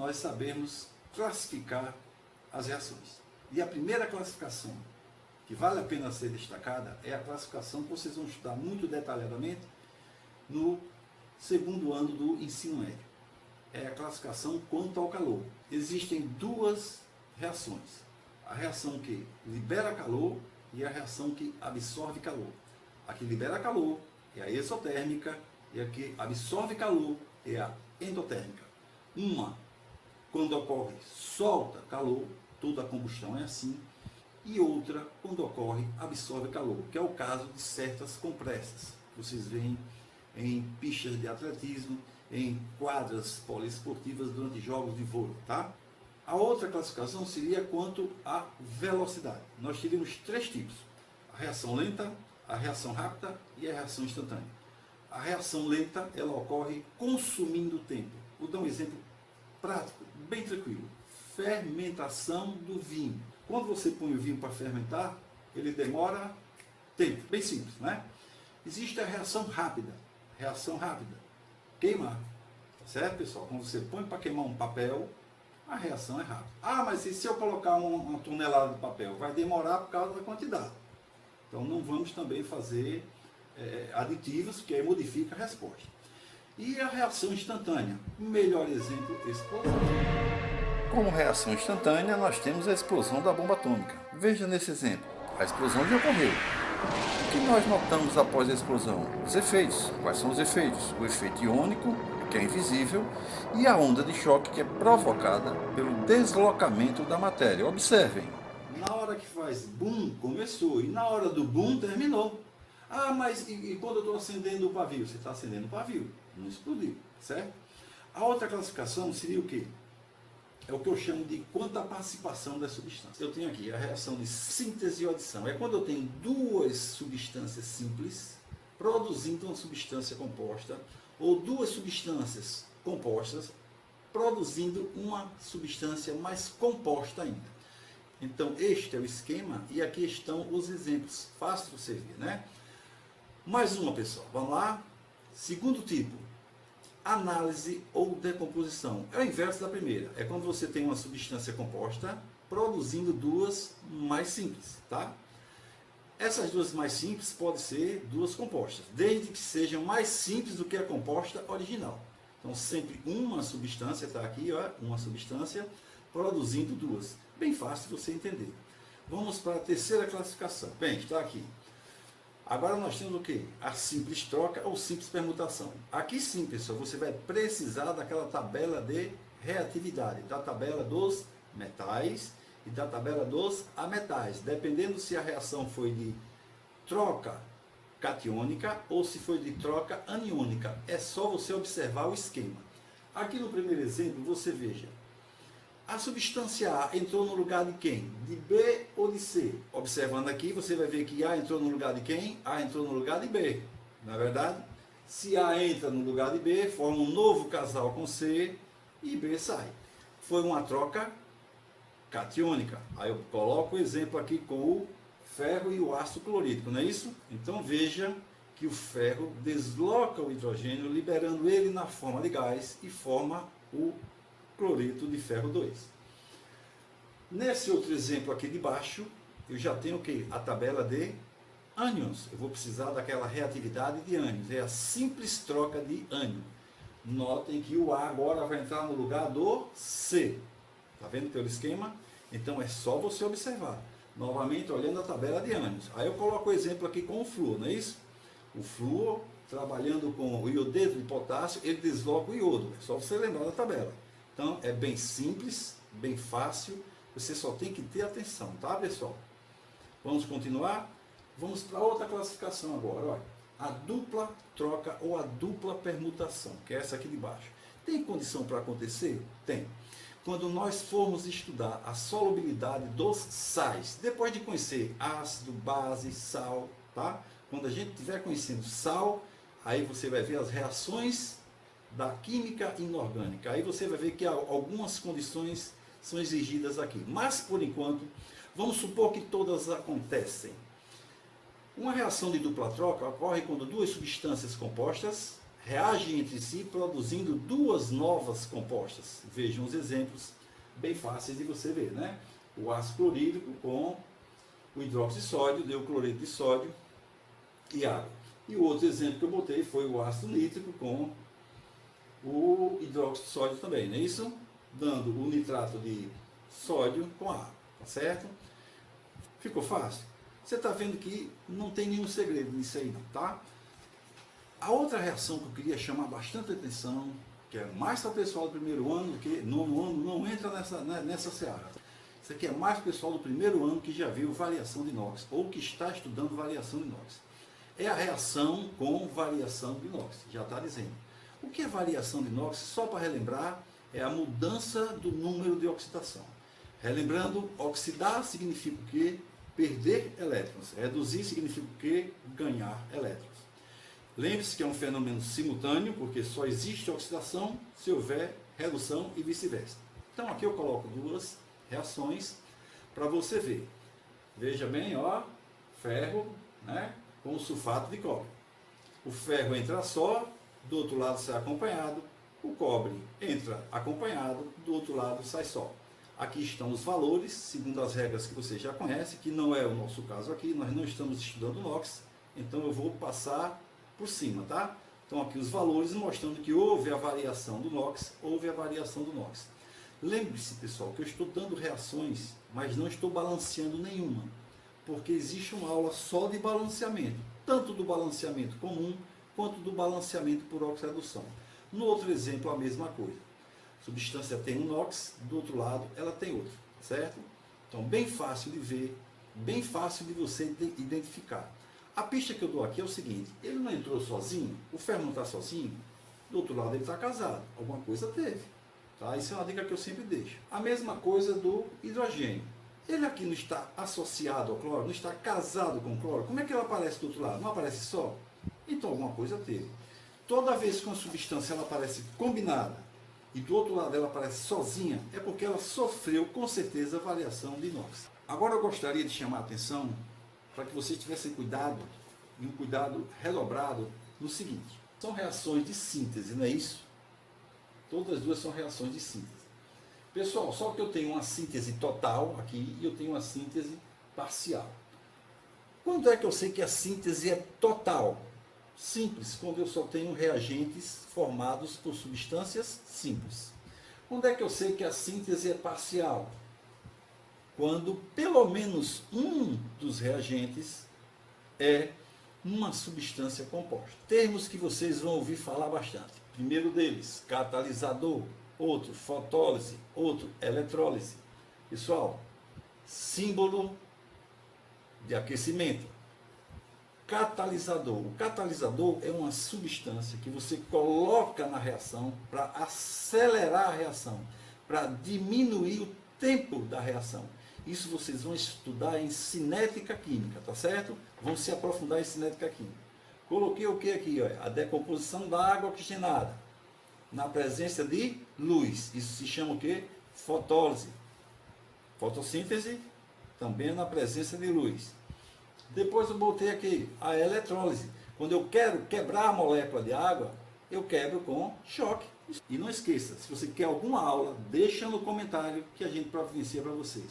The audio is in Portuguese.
nós sabermos classificar as reações. E a primeira classificação que vale a pena ser destacada é a classificação que vocês vão estudar muito detalhadamente no segundo ano do ensino médio. É a classificação quanto ao calor. Existem duas reações. A reação que libera calor e a reação que absorve calor. A que libera calor é a exotérmica e a que absorve calor é a endotérmica. Uma, quando ocorre, solta calor, toda a combustão é assim, e outra, quando ocorre, absorve calor, que é o caso de certas compressas. Vocês veem em pistas de atletismo, em quadras poliesportivas durante jogos de vôlei, tá? A outra classificação seria quanto à velocidade. Nós teríamos três tipos: a reação lenta, a reação rápida e a reação instantânea. A reação lenta, ela ocorre consumindo tempo. Vou dar um exemplo prático, bem tranquilo. Fermentação do vinho. Quando você põe o vinho para fermentar, ele demora tempo, bem simples, né? Existe a reação rápida. Reação rápida, queimar. Certo, pessoal? Quando você põe para queimar um papel, a reação é rápida. Ah, mas e se eu colocar uma tonelada de papel? Vai demorar por causa da quantidade. Então não vamos também fazer aditivos, que aí modifica a resposta. E a reação instantânea? Melhor exemplo, explosão. Como reação instantânea, nós temos a explosão da bomba atômica. Veja nesse exemplo, a explosão já ocorreu. O que nós notamos após a explosão? Os efeitos. Quais são os efeitos? O efeito iônico, que é invisível, e a onda de choque, que é provocada pelo deslocamento da matéria. Observem. Na hora que faz boom, começou, e na hora do boom, terminou. Ah, mas e quando eu estou acendendo o pavio? Você está acendendo o pavio, não explodiu, certo? A outra classificação seria o quê? É o que eu chamo de quanto à participação da substância. Eu tenho aqui a reação de síntese e adição. É quando eu tenho duas substâncias simples produzindo uma substância composta, ou duas substâncias compostas produzindo uma substância mais composta ainda. Então, este é o esquema e aqui estão os exemplos. Fácil você ver, né? Mais uma, pessoal. Vamos lá? Segundo tipo, análise ou decomposição. É o inverso da primeira. É quando você tem uma substância composta produzindo duas mais simples, tá? Essas duas mais simples podem ser duas compostas, desde que sejam mais simples do que a composta original. Então, sempre uma substância, está aqui, ó, uma substância produzindo duas. Bem fácil de você entender. Vamos para a terceira classificação. Bem, está aqui. Agora nós temos o quê? A simples troca ou simples permutação. Aqui sim, pessoal, você vai precisar daquela tabela de reatividade, da tabela dos metais e da tabela dos ametais, dependendo se a reação foi de troca catiônica ou se foi de troca aniônica. É só você observar o esquema. Aqui no primeiro exemplo, você veja, a substância A entrou no lugar de quem? De B ou de C? Observando aqui, você vai ver que A entrou no lugar de quem? A entrou no lugar de B. Não é verdade? Se A entra no lugar de B, forma um novo casal com C e B sai. Foi uma troca catiônica. Aí eu coloco o exemplo aqui com o ferro e o ácido clorídrico, não é isso? Então veja que o ferro desloca o hidrogênio, liberando ele na forma de gás e forma o cloreto de ferro 2. Nesse outro exemplo aqui de baixo, eu já tenho o que? A tabela de ânions. Eu vou precisar daquela reatividade de ânions. É a simples troca de ânion. Notem que o A agora vai entrar no lugar do C. Está vendo pelo esquema? Então é só você observar. Novamente, olhando a tabela de ânions. Aí eu coloco o exemplo aqui com o flúor, não é isso? O flúor, trabalhando com o iodeto de potássio, ele desloca o iodo. É só você lembrar da tabela. Então, é bem simples, bem fácil, você só tem que ter atenção, tá, pessoal? Vamos continuar? Vamos para outra classificação agora, olha. A dupla troca ou a dupla permutação, que é essa aqui de baixo. Tem condição para acontecer? Tem. Quando nós formos estudar a solubilidade dos sais, depois de conhecer ácido, base, sal, tá? Quando a gente estiver conhecendo sal, aí você vai ver as reações da química inorgânica. Aí você vai ver que algumas condições são exigidas aqui. Mas, por enquanto, vamos supor que todas acontecem. Uma reação de dupla troca ocorre quando duas substâncias compostas reagem entre si, produzindo duas novas compostas. Vejam os exemplos bem fáceis de você ver, né? O ácido clorídrico com o hidróxido de sódio, deu cloreto de sódio e água. E o outro exemplo que eu botei foi o ácido nítrico com o hidróxido de sódio também, não é isso? Dando o nitrato de sódio com água, tá certo? Ficou fácil? Você está vendo que não tem nenhum segredo nisso aí, não, tá? A outra reação que eu queria chamar bastante atenção, que é mais para o pessoal do primeiro ano, que nono ano não entra nessa seara. Isso aqui é mais para o pessoal do primeiro ano que já viu variação de inox, ou que está estudando variação de inox. É a reação com variação de inox, já está dizendo. O que é variação de inox? Só para relembrar, é a mudança do número de oxidação. Relembrando, oxidar significa o quê? Perder elétrons. Reduzir significa o quê? Ganhar elétrons. Lembre-se que é um fenômeno simultâneo, porque só existe oxidação se houver redução e vice-versa. Então aqui eu coloco duas reações para você ver. Veja bem, ó, ferro, né, com sulfato de cobre. O ferro entra só, do outro lado sai acompanhado, o cobre entra acompanhado, do outro lado sai só. Aqui estão os valores, segundo as regras que você já conhece, que não é o nosso caso aqui, nós não estamos estudando NOx, então eu vou passar por cima, tá? Então aqui os valores mostrando que houve a variação do NOx, houve a variação do NOx. Lembre-se, pessoal, que eu estou dando reações, mas não estou balanceando nenhuma, porque existe uma aula só de balanceamento, tanto do balanceamento comum, quanto do balanceamento por oxidação. No outro exemplo, a mesma coisa. A substância tem um NOx, do outro lado ela tem outro, certo? Então, bem fácil de ver, bem fácil de você identificar. A pista que eu dou aqui é o seguinte, ele não entrou sozinho, o ferro não está sozinho, do outro lado ele está casado, alguma coisa teve. Tá? Isso é uma dica que eu sempre deixo. A mesma coisa do hidrogênio. Ele aqui não está associado ao cloro, não está casado com o cloro, como é que ele aparece do outro lado? Não aparece só? Então alguma coisa teve. Toda vez que uma substância ela aparece combinada e do outro lado ela aparece sozinha, é porque ela sofreu com certeza variação de inox. Agora eu gostaria de chamar a atenção para que vocês tivessem cuidado, e um cuidado redobrado no seguinte. São reações de síntese, não é isso? Todas as duas são reações de síntese. Pessoal, só que eu tenho uma síntese total aqui e eu tenho uma síntese parcial. Quando é que eu sei que a síntese é total? Simples, quando eu só tenho reagentes formados por substâncias simples. Quando é que eu sei que a síntese é parcial? Quando pelo menos um dos reagentes é uma substância composta. Termos que vocês vão ouvir falar bastante. Primeiro deles, catalisador, outro, fotólise, outro, eletrólise. Pessoal, símbolo de aquecimento. Catalisador. O catalisador é uma substância que você coloca na reação para acelerar a reação, para diminuir o tempo da reação. Isso vocês vão estudar em cinética química, tá certo? Vão se aprofundar em cinética química. Coloquei o que aqui? Olha, a decomposição da água oxigenada na presença de luz. Isso se chama o quê? Fotólise. Fotossíntese também na presença de luz. Depois eu botei aqui a eletrólise. Quando eu quero quebrar a molécula de água, eu quebro com choque. E não esqueça, se você quer alguma aula, deixa no comentário que a gente providencia para vocês.